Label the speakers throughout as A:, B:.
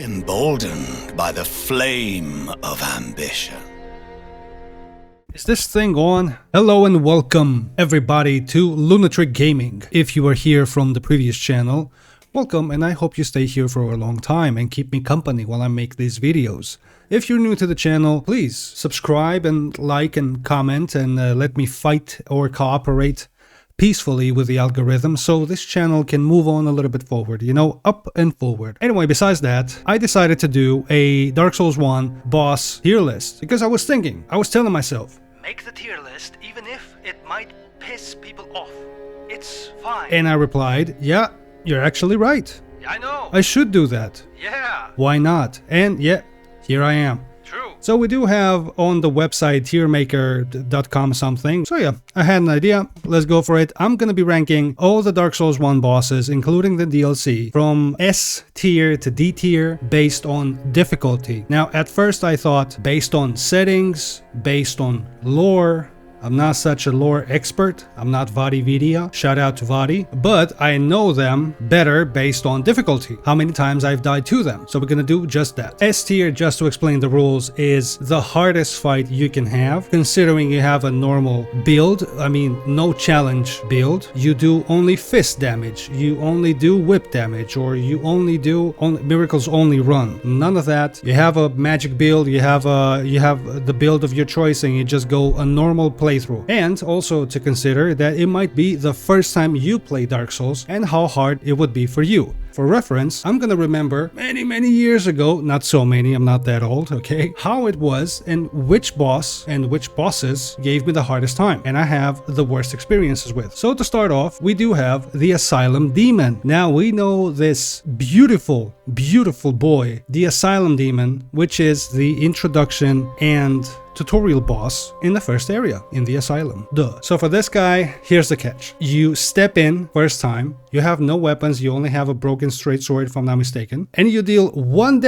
A: emboldened by the flame of ambition.
B: Is this thing on? Hello and welcome everybody to Lunatic Gaming. If you are here from the previous channel, welcome, and I hope you stay here for a long time and keep me company while I make these videos. If you're new to the channel, please subscribe and like and comment and let me fight or cooperate peacefully with the algorithm so this channel can move on a little bit forward, you know, up and forward. Anyway, besides that, I decided to do a Dark Souls 1 boss tier list because I was telling myself, make the tier list even if it might piss people off. It's fine. And I replied, yeah, you're actually right. Yeah, I know. I should do that. Yeah. Why not? And yeah, here I am. True. So we do have on the website tiermaker.com something. So yeah, I had an idea. Let's go for it. I'm gonna be ranking all the Dark Souls 1 bosses, including the DLC, from S tier to D tier based on difficulty. Now, at first I thought based on settings, based on lore. I'm not such a lore expert. I'm not Vadividia. Shout out to Vadi. But I know them better based on difficulty. How many times I've died to them. So we're gonna do just that. S tier, just to explain the rules, is the hardest fight you can have. Considering you have a normal build, I mean no challenge build, you do only fist damage. You only do whip damage. Or you only do miracles only run. None of that. You have a magic build. You have the build of your choice and you just go a normal playthrough. And also to consider that it might be the first time you play Dark Souls and how hard it would be for you. For reference, I'm gonna remember many years ago, not so many, I'm not that old, okay, how it was and which boss and which bosses gave me the hardest time and I have the worst experiences with. So to start off, we do have the Asylum Demon. Now we know this beautiful boy, the Asylum Demon, which is the introduction and tutorial boss in the first area in the asylum. Duh. So for this guy, here's the catch. You step in first time, you have no weapons, you only have a broken straight sword if I'm not mistaken, and you deal one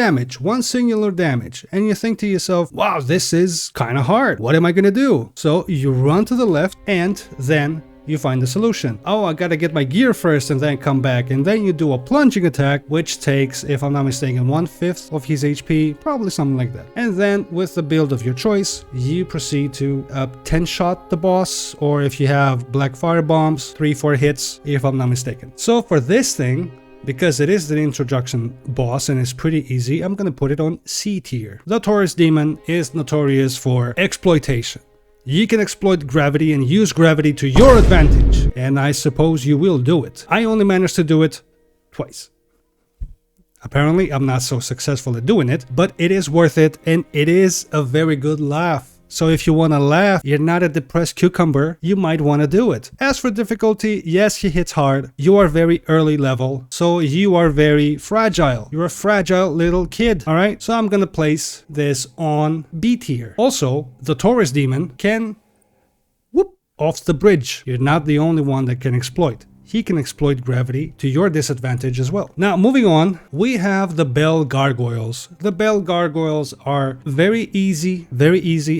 B: singular damage, and you think to yourself, wow, this is kind of hard. What am I gonna do? So you run to the left and then you find the solution. Oh, I gotta get my gear first and then come back. And then you do a plunging attack, which takes, if I'm not mistaken, 1/5 of his HP, probably something like that. And then with the build of your choice, you proceed to 10-shot the boss, or if you have black fire bombs, 3-4 hits, if I'm not mistaken. So for this thing, because it is the introduction boss and it's pretty easy, I'm gonna put it on C tier. The Taurus Demon is notorious for exploitation. You can exploit gravity and use gravity to your advantage, and I suppose you will do it. I only managed to do it twice. Apparently, I'm not so successful at doing it, but it is worth it, and it is a very good laugh. So if you want to laugh, you're not a depressed cucumber, you might want to do it. As for difficulty, yes, he hits hard. You are very early level, so you are very fragile. You're a fragile little kid, alright? So I'm gonna place this on B tier. Also, the Taurus Demon can whoop off the bridge. You're not the only one that can exploit. He can exploit gravity to your disadvantage as well. Now, moving on, we have the Bell Gargoyles. The Bell Gargoyles are very easy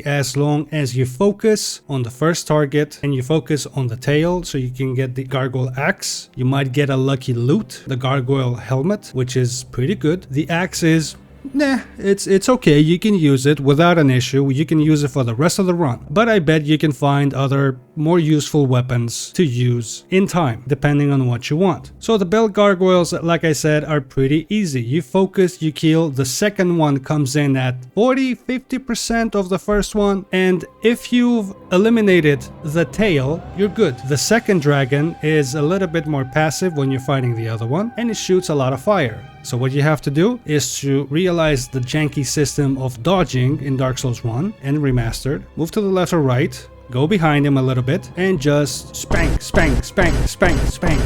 B: as long as you focus on the first target and you focus on the tail, so you can get the Gargoyle Axe. You might get a lucky loot, the Gargoyle Helmet, which is pretty good. The axe is nah, it's okay, you can use it without an issue, you can use it for the rest of the run. But I bet you can find other more useful weapons to use in time, depending on what you want. So the Bell Gargoyles, like I said, are pretty easy. You focus, you kill, the second one comes in at 40-50% of the first one, and if you've eliminated the tail, you're good. The second dragon is a little bit more passive when you're fighting the other one, and it shoots a lot of fire. So what you have to do is to realize the janky system of dodging in Dark Souls 1 and Remastered. Move to the left or right, go behind him a little bit, and just spank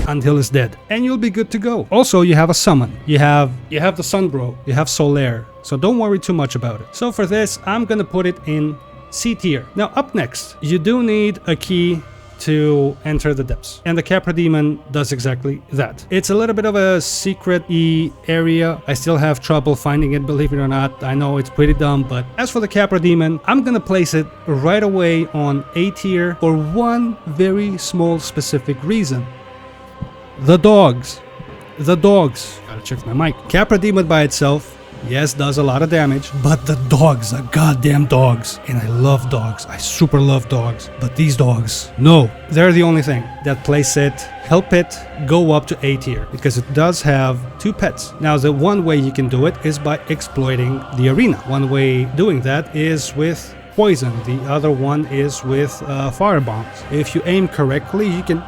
B: until it's dead. And you'll be good to go. Also, you have a summon. You have the Sunbro, you have Solaire. So don't worry too much about it. So for this, I'm gonna put it in C tier. Now up next, you do need a key to enter the depths. And the Capra Demon does exactly that. It's a little bit of a secret-y area. I still have trouble finding it, believe it or not. I know it's pretty dumb, but as for the Capra Demon, I'm gonna place it right away on A tier for one very small specific reason. The dogs. The dogs. Gotta check my mic. Capra Demon by itself, yes, does a lot of damage, but the dogs are goddamn dogs. And I love dogs. I super love dogs. But these dogs, no. They're the only thing that place it, help it go up to A tier, because it does have 2 pets. Now, the one way you can do it is by exploiting the arena. One way doing that is with poison. The other one is with fire bombs. If you aim correctly, you can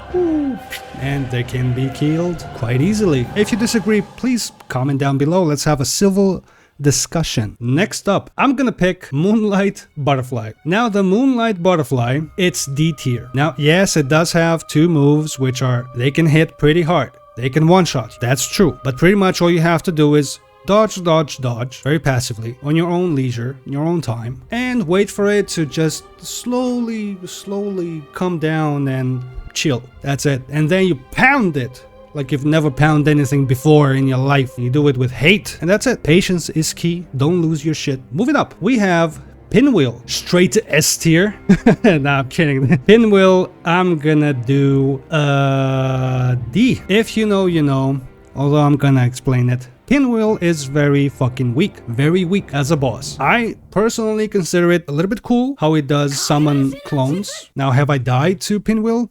B: and they can be killed quite easily. If you disagree, please comment down below. Let's have a civil discussion. Next up, I'm gonna pick Moonlight Butterfly. Now, the Moonlight Butterfly, it's D tier. Now, yes, it does have 2 moves, which are, they can hit pretty hard. They can one-shot. That's true. But pretty much all you have to do is dodge, dodge, dodge, very passively, on your own leisure, in your own time, and wait for it to just slowly come down and chill. That's it. And then you pound it like you've never pounded anything before in your life. You do it with hate, and that's it. Patience is key. Don't lose your shit. Moving up, we have Pinwheel, straight to S tier. Nah, I'm kidding. Pinwheel, I'm gonna do D. If you know, you know, although I'm gonna explain it. Pinwheel is very fucking weak. Very weak as a boss. I personally consider it a little bit cool how it does summon clones. Now, have I died to Pinwheel?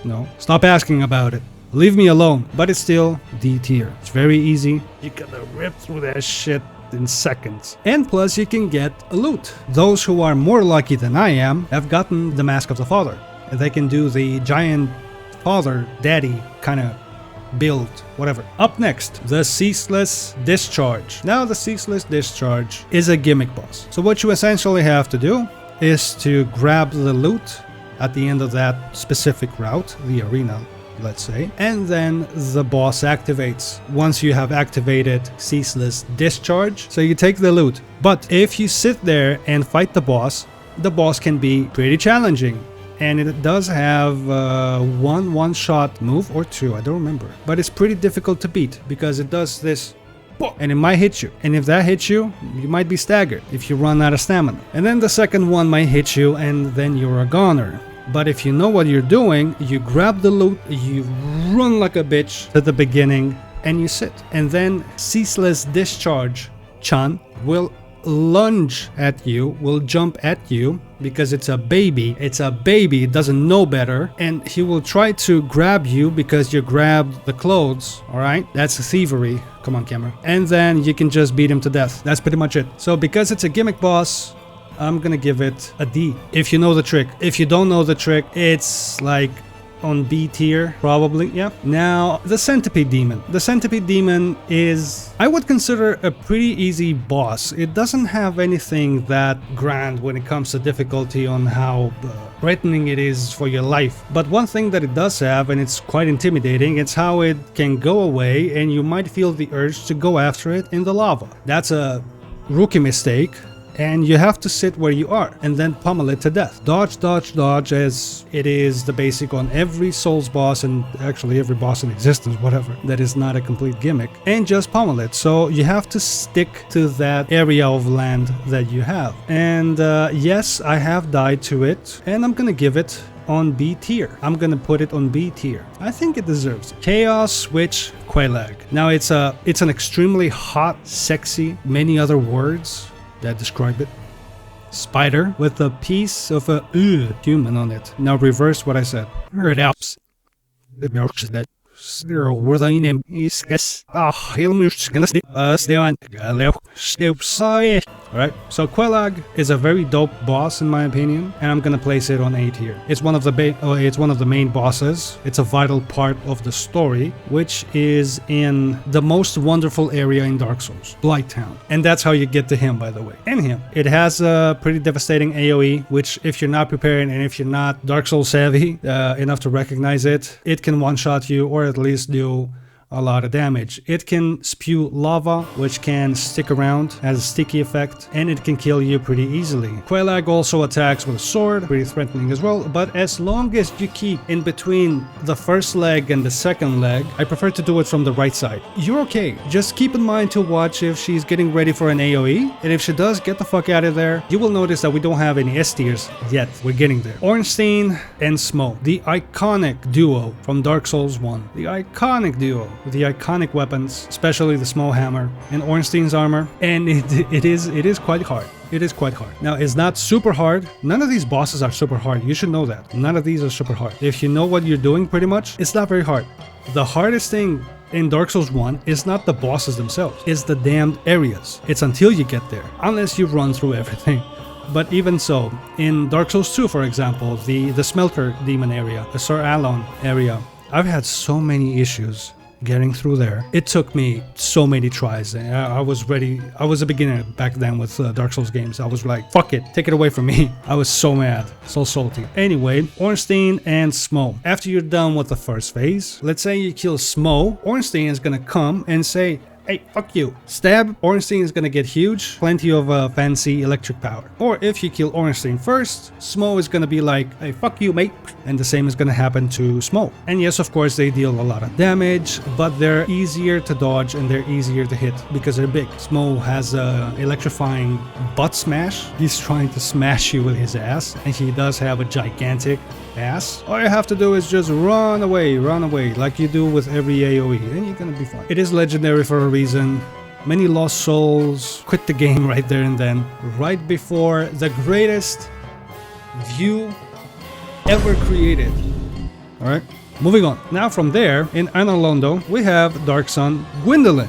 B: No. Stop asking about it. Leave me alone. But it's still D tier. It's very easy. You gotta rip through that shit in seconds. And plus, you can get a loot. Those who are more lucky than I am have gotten the Mask of the Father. And they can do the giant father, daddy kind of build, whatever. Up next, the Ceaseless Discharge. Now, the Ceaseless Discharge is a gimmick boss. So what you essentially have to do is to grab the loot at the end of that specific route, the arena, let's say, and then the boss activates. Once you have activated Ceaseless Discharge, so you take the loot. But if you sit there and fight the boss can be pretty challenging. And it does have one-shot move or 2, I don't remember. But it's pretty difficult to beat because it does this, and it might hit you. And if that hits you, you might be staggered if you run out of stamina. And then the second one might hit you, and then you're a goner. But if you know what you're doing, you grab the loot, you run like a bitch to the beginning, and you sit. And then Ceaseless Discharge Chan will lunge at you, will jump at you, because it's a baby. It's a baby, it doesn't know better, and he will try to grab you because you grabbed the clothes, alright? That's thievery. Come on, camera. And then you can just beat him to death. That's pretty much it. So because it's a gimmick boss, I'm gonna give it a D. If you know the trick. If you don't know the trick, it's like on B tier, probably, yeah. Now, the Centipede Demon. The Centipede Demon is, I would consider, a pretty easy boss. It doesn't have anything that grand when it comes to difficulty on how threatening it is for your life. But one thing that it does have, and it's quite intimidating, it's how it can go away and you might feel the urge to go after it in the lava. That's a rookie mistake. And you have to sit where you are and then pummel it to death. Dodge, dodge, dodge, as it is the basic on every Souls boss, and actually every boss in existence, whatever, that is not a complete gimmick, and just pummel it. So you have to stick to that area of land that you have. And yes, I have died to it, and I'm gonna give it on B tier. I'm gonna put it on B tier. I think it deserves it. Chaos Switch Quelaag. Now it's an extremely hot, sexy, many other words that describe it. Spider with a piece of a human on it. Now reverse what I said. It helps. Alright, so Quelaag is a very dope boss in my opinion, and I'm gonna place it on A tier. It's one of the main bosses. It's a vital part of the story, which is in the most wonderful area in Dark Souls, Blighttown. And that's how you get to him, by the way. And him. It has a pretty devastating AoE, which if you're not prepared and if you're not Dark Souls savvy enough to recognize it, it can one-shot you or at least do a lot of damage. It can spew lava, which can stick around, has a sticky effect, and it can kill you pretty easily. Quelaag also attacks with a sword, pretty threatening as well, but as long as you keep in between the first leg and the second leg, I prefer to do it from the right side, you're okay. Just keep in mind to watch if she's getting ready for an AoE, and if she does, get the fuck out of there. You will notice that we don't have any S tiers yet. We're getting there. Ornstein and Smoke, the iconic duo from Dark Souls 1. The iconic duo. the iconic weapons, especially the small hammer and Ornstein's armor, and it is quite hard. It is quite hard. Now, it's not super hard. None of these bosses are super hard. You should know that. None of these are super hard. If you know what you're doing pretty much, it's not very hard. The hardest thing in Dark Souls 1 is not the bosses themselves. It's the damned areas. It's until you get there. Unless you run through everything. But even so, in Dark Souls 2, for example, the Smelter Demon area, the Sir Alon area, I've had so many issues getting through there. It took me so many tries. I was ready. I was a beginner back then with Dark Souls games. I was like, fuck it, take it away from me. I was so mad, so salty. Anyway, Ornstein and Smo. After you're done with the first phase, let's say you kill Smo, Ornstein is gonna come and say, hey, fuck you. Stab, Ornstein is gonna get huge, plenty of fancy electric power. Or if you kill Ornstein first, Smo is gonna be like, hey, fuck you, mate. And the same is gonna happen to Smo. And yes, of course, they deal a lot of damage, but they're easier to dodge and they're easier to hit because they're big. Smo has a electrifying butt smash. He's trying to smash you with his ass, and he does have a gigantic ass. All you have to do is just run away, like you do with every AoE, and you're gonna be fine. It is legendary for a reason. Many lost souls quit the game right there and then, right before the greatest view ever created. Alright, moving on. Now from there, in Anor Londo, we have Dark Sun Gwyndolin.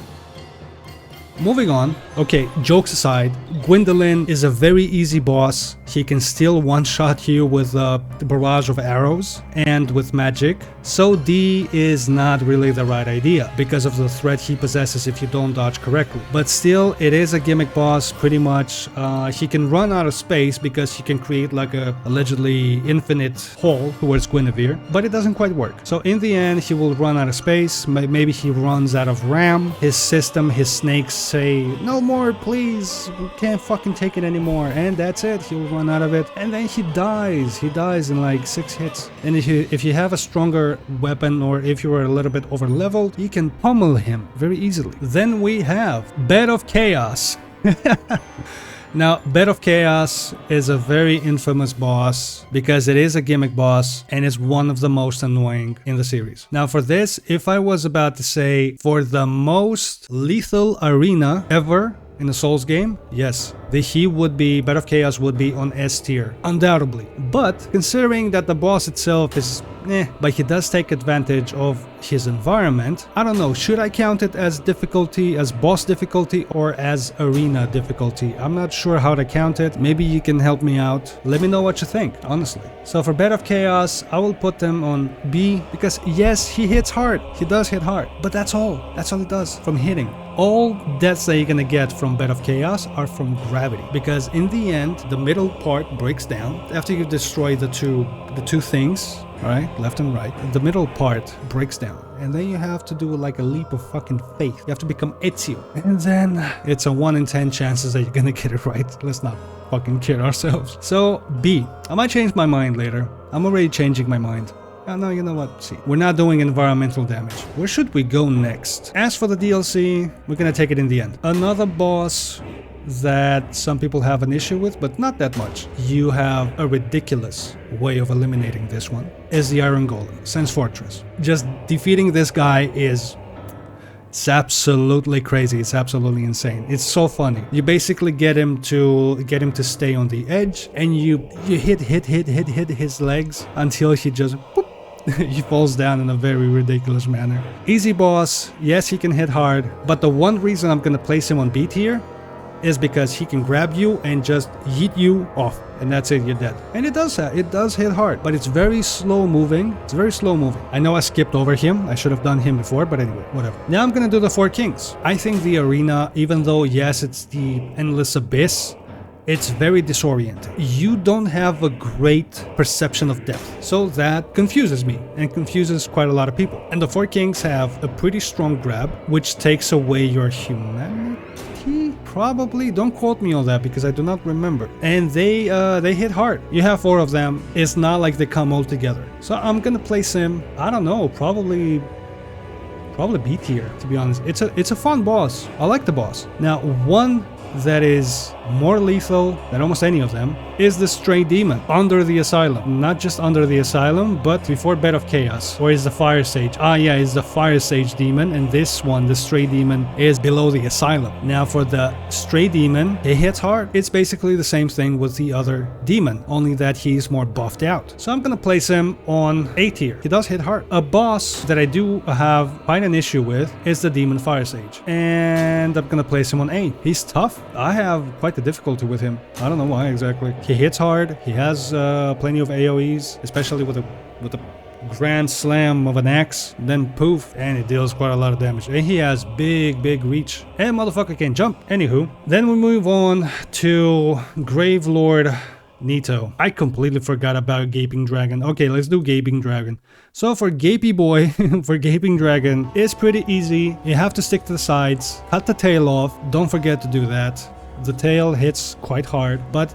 B: Moving on. Okay, jokes aside, Gwyndolin is a very easy boss. He can still one-shot you with a barrage of arrows and with magic. So D is not really the right idea because of the threat he possesses if you don't dodge correctly. But still, it is a gimmick boss pretty much. He can run out of space because he can create like a allegedly infinite hole towards Guinevere, but it doesn't quite work. So in the end, he will run out of space. Maybe he runs out of RAM. His system, his snakes say, no more, please, we can't fucking take it anymore, and that's it. He'll run out of it, and then he dies in like 6 hits. And if you have a stronger weapon, or if you are a little bit over leveled, you can pummel him very easily. Then we have Bed of Chaos. Now, Bed of Chaos is a very infamous boss because it is a gimmick boss and is one of the most annoying in the series. Now for this, if I was about to say for the most lethal arena ever in a Souls game, yes, Bed of Chaos would be on S tier, undoubtedly. But considering that the boss itself is but he does take advantage of his environment, I don't know, should I count it as difficulty, as boss difficulty, or as arena difficulty? I'm not sure how to count it. Maybe you can help me out. Let me know what you think, honestly. So for Bed of Chaos, I will put them on B because yes, he hits hard. He does hit hard, but that's all. That's all he does from hitting. All deaths that you're gonna get from Bed of Chaos are from gravity, because in the end, the middle part breaks down after you destroy the two things. Alright, left and right. The middle part breaks down. And then you have to do like a leap of fucking faith. You have to become Ezio. And then it's a 1 in 10 chances that you're gonna get it right. Let's not fucking kid ourselves. So, B. I might change my mind later. I'm already changing my mind. Oh, no, you know what? See, we're not doing environmental damage. Where should we go next? As for the DLC, we're gonna take it in the end. Another boss that some people have an issue with, but not that much. You have a ridiculous way of eliminating this one, is the Iron Golem, Sense Fortress. Just defeating this guy it's absolutely crazy. It's absolutely insane. It's so funny. You basically get him to stay on the edge, and you hit his legs until he just boop, he falls down in a very ridiculous manner. Easy boss. Yes, he can hit hard, but the one reason I'm gonna place him on B tier is because he can grab you and just yeet you off, and that's it, you're dead. And it does hit hard, but it's very slow moving. It's very slow moving. I know I skipped over him. I should have done him before, but anyway, whatever. Now I'm gonna do the Four Kings. I think the arena, even though yes, it's the endless abyss, it's very disorienting. You don't have a great perception of depth, so that confuses me and confuses quite a lot of people. And the Four Kings have a pretty strong grab, which takes away your humanity. Probably, don't quote me on that because I do not remember. And they hit hard. You have 4 of them. It's not like they come all together. So I'm gonna place him, I don't know, probably B tier, to be honest. It's a fun boss. I like the boss. Now, one that is more lethal than almost any of them is the Stray Demon under the Asylum. Not just under the Asylum, but before Bed of Chaos, or is the Fire Sage. Ah, yeah, it's the Fire Sage Demon, and this one, the Stray Demon, is below the Asylum. Now, for the Stray Demon, he hits hard. It's basically the same thing with the other demon, only that he's more buffed out. So I'm gonna place him on A tier. He does hit hard. A boss that I do have quite an issue with is the Demon Fire Sage, and I'm gonna place him on A. He's tough. I have quite the difficulty with him. I don't know why exactly. He hits hard. He has plenty of AoEs, especially with a grand slam of an axe, then poof, and it deals quite a lot of damage. And he has big reach, and motherfucker can jump. Anywho, then we move on to Gravelord Nito. I completely forgot about Gaping Dragon. Okay, let's do Gaping Dragon. So for Gapy Boy, for Gaping Dragon, it's pretty easy. You have to stick to the sides, cut the tail off. Don't forget to do that. The tail hits quite hard, but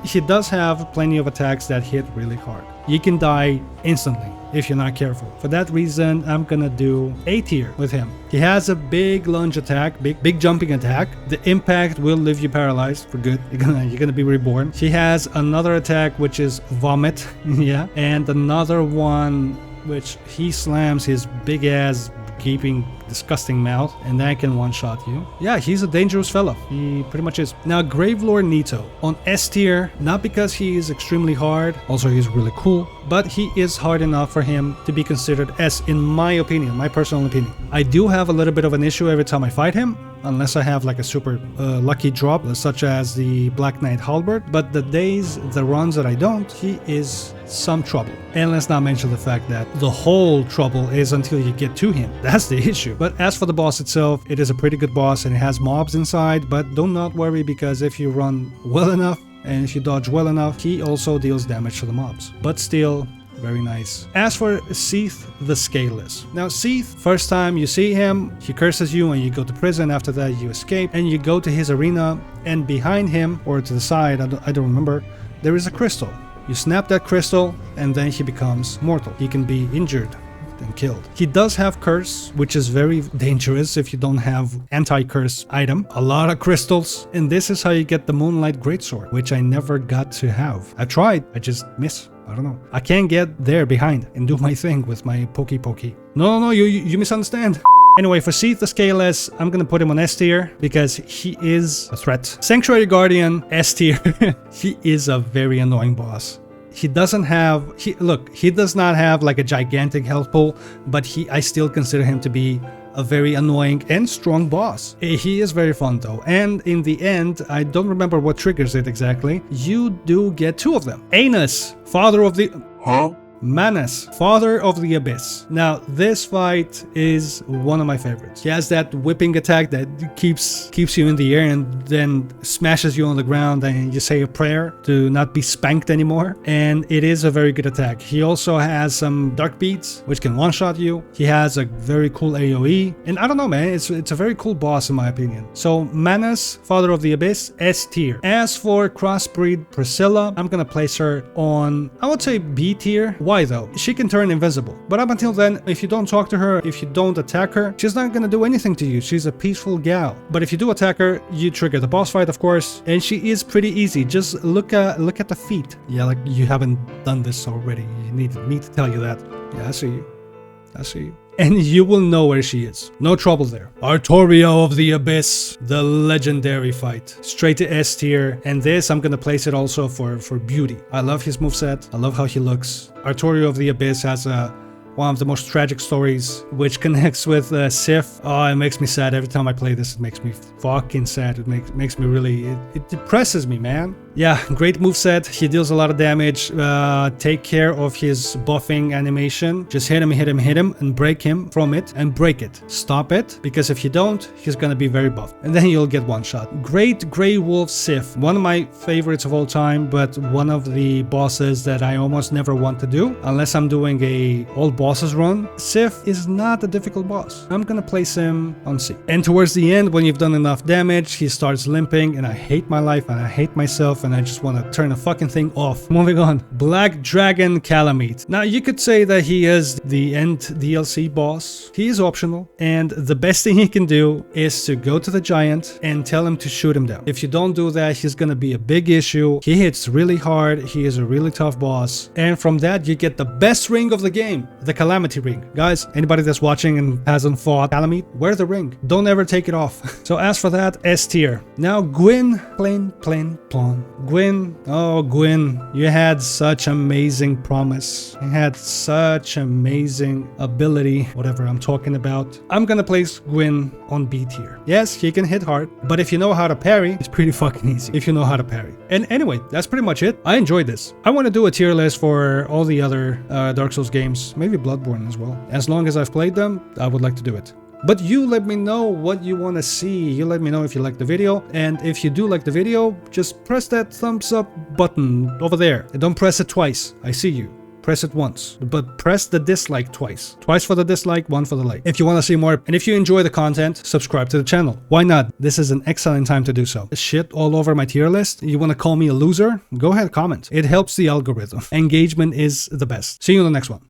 B: he does have plenty of attacks that hit really hard. You can die instantly if you're not careful. For that reason, I'm gonna do A tier with him. He has a big lunge attack, big jumping attack. The impact will leave you paralyzed for good. You're gonna be reborn. He has another attack which is vomit, yeah, and another one which he slams his big ass gaping disgusting mouth, and that can one-shot you. Yeah, he's a dangerous fella. He pretty much is. Now, Gravelord Nito on S tier, not because he is extremely hard, also he's really cool, but he is hard enough for him to be considered S in my opinion, my personal opinion. I do have a little bit of an issue every time I fight him, unless I have like a super lucky drop, such as the Black Knight Halberd, but the runs that I don't, he is some trouble. And let's not mention the fact that the whole trouble is until you get to him. That's the issue. But as for the boss itself, it is a pretty good boss and it has mobs inside, but do not worry, because if you run well enough and if you dodge well enough, he also deals damage to the mobs. But still, very nice. As for Seath the Scaleless. Now Seath, first time you see him, he curses you and you go to prison. After that you escape and you go to his arena, and behind him, or to the side, I don't remember, there is a crystal. You snap that crystal and then he becomes mortal. He can be injured and killed. He does have curse, which is very dangerous if you don't have anti-curse item. A lot of crystals, and this is how you get the Moonlight Greatsword, which I never got to have. I tried, I just miss. I don't know. I can't get there behind and do my thing with my pokey. No, you misunderstand. Anyway, for Seath the Scaleless, I'm gonna put him on S tier because he is a threat. Sanctuary Guardian, S tier. He is a very annoying boss. He doesn't have, he does not have like a gigantic health pool, but I still consider him to be a very annoying and strong boss. He is very fun though, and in the end, I don't remember what triggers it exactly, you do get two of them. Anus, father of the... Huh? Manus, Father of the Abyss. Now, this fight is one of my favorites. He has that whipping attack that keeps you in the air and then smashes you on the ground, and you say a prayer to not be spanked anymore. And it is a very good attack. He also has some dark beats, which can one-shot you. He has a very cool AoE. And I don't know, man, it's a very cool boss in my opinion. So, Manus, Father of the Abyss, S tier. As for Crossbreed Priscilla, I'm gonna place her on, I would say B tier. Why though? She can turn invisible, but up until then, if you don't talk to her, if you don't attack her, she's not gonna do anything to you. She's a peaceful gal. But if you do attack her, you trigger the boss fight, of course, and she is pretty easy. Just look at the feet. Yeah, like you haven't done this already. You need me to tell you that. Yeah, I see you. And you will know where she is. No trouble there. Artorio of the Abyss, the legendary fight. Straight to S tier, and this I'm gonna place it also for beauty. I love his moveset, I love how he looks. Artorio of the Abyss has one of the most tragic stories, which connects with Sif. Oh, it makes me sad every time I play this. It makes me fucking sad. It makes me really... It depresses me, man. Yeah, great moveset. He deals a lot of damage. Take care of his buffing animation. Just hit him, and break him from it, and break it. Stop it, because if you don't, he's gonna be very buffed. And then you'll get one shot. Great Grey Wolf Sif. One of my favorites of all time, but one of the bosses that I almost never want to do, unless I'm doing a old boss bosses run, Sif is not a difficult boss. I'm gonna place him on C. And towards the end, when you've done enough damage, he starts limping, and I hate my life, and I hate myself, and I just want to turn the fucking thing off. Moving on. Black Dragon Calamite. Now, you could say that he is the end DLC boss. He is optional, and the best thing he can do is to go to the giant and tell him to shoot him down. If you don't do that, he's gonna be a big issue. He hits really hard. He is a really tough boss. And from that, you get the best ring of the game, the Calamity Ring. Guys, anybody that's watching and hasn't fought Calamite, wear the ring. Don't ever take it off. So as for that, S tier. Now, Gwyn, plain, plon. Gwyn, oh Gwyn, you had such amazing promise. You had such amazing ability, whatever I'm talking about. I'm gonna place Gwyn on B tier. Yes, he can hit hard, but if you know how to parry, it's pretty fucking easy if you know how to parry. And anyway, that's pretty much it. I enjoyed this. I want to do a tier list for all the other Dark Souls games, maybe Bloodborne as well. As long as I've played them, I would like to do it. But you let me know what you want to see. You let me know if you like the video. And if you do like the video, just press that thumbs up button over there. And don't press it twice. I see you. Press it once, but press the dislike twice. Twice for the dislike, one for the like. If you want to see more, and if you enjoy the content, subscribe to the channel. Why not? This is an excellent time to do so. Shit all over my tier list. You want to call me a loser? Go ahead, comment. It helps the algorithm. Engagement is the best. See you in the next one.